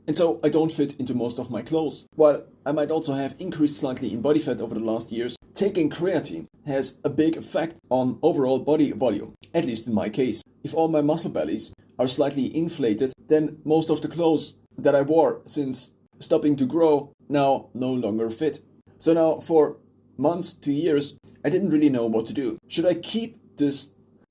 and so I don't fit into most of my clothes. While I might also have increased slightly in body fat over the last years, taking creatine has a big effect on overall body volume, at least in my case. If all my muscle bellies are slightly inflated, then most of the clothes that I wore since stopping to grow now no longer fit. So now for months to years, I didn't really know what to do. Should I keep this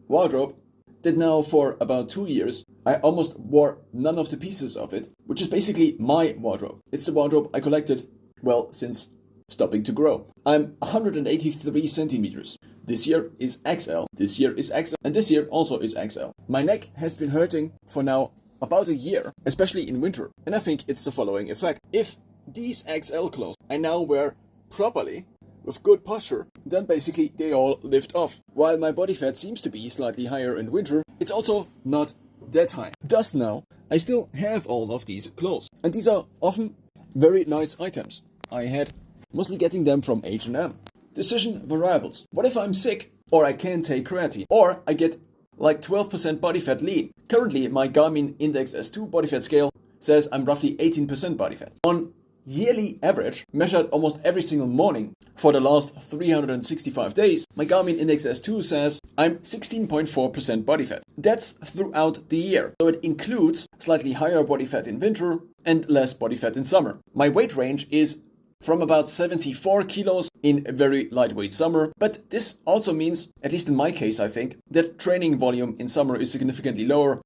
wardrobe that now for about 2 years I almost wore none of the pieces of it, which is basically my wardrobe. It's the wardrobe I collected, well, since stopping to grow. I'm 183 centimeters. This year is XL, this year is XL, and this year also is XL. My neck has been hurting for now about a year, especially in winter, and I think it's the following effect. If these XL clothes I now wear properly, with good posture, then basically they all lift off. While my body fat seems to be slightly higher in winter, it's also not that high. Thus now, I still have all of these clothes. And these are often very nice items. I had mostly getting them from H&M. Decision variables. What if I'm sick, or I can't take creatine, or I get like 12% body fat lean? Currently, my Garmin Index S2 body fat scale says I'm roughly 18% body fat. On yearly average, measured almost every single morning for the last 365 days, my Garmin Index S2 says I'm 16.4% body fat. That's throughout the year. So it includes slightly higher body fat in winter and less body fat in summer. My weight range is from about 74 kilos in a very lightweight summer, but this also means, at least in my case I think, that training volume in summer is significantly lower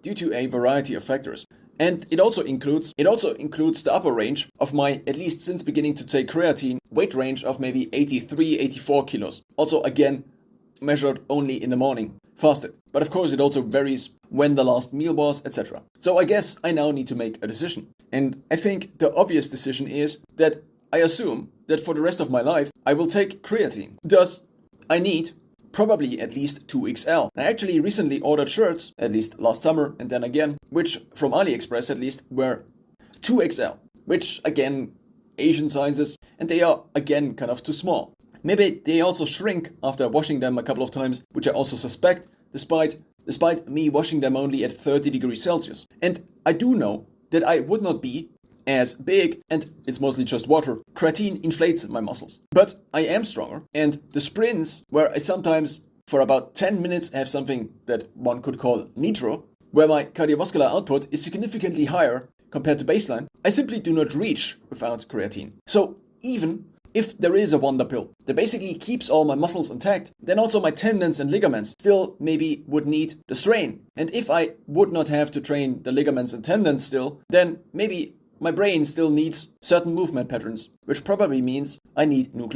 due to a variety of factors. And it also includes the upper range of my, at least since beginning to take creatine, weight range of maybe 83, 84 kilos. Also again, measured only in the morning, fasted. But of course it also varies when the last meal was, etc. So I guess I now need to make a decision. And I think the obvious decision is that I assume that for the rest of my life I will take creatine. Thus, I need probably at least 2XL. I actually recently ordered shirts, at least last summer and then again, which from AliExpress at least were 2XL, which again, Asian sizes, and they are again kind of too small. Maybe they also shrink after washing them a couple of times, which I also suspect, despite me washing them only at 30 degrees Celsius. And I do know that I would not be as big, and it's mostly just water. Creatine inflates my muscles. But I am stronger, and the sprints, where I sometimes for about 10 minutes have something that one could call nitro, where my cardiovascular output is significantly higher compared to baseline, I simply do not reach without creatine. So even if there is a wonder pill that basically keeps all my muscles intact, then also my tendons and ligaments still maybe would need the strain. And if I would not have to train the ligaments and tendons still, then maybe my brain still needs certain movement patterns, which probably means I need new clothes.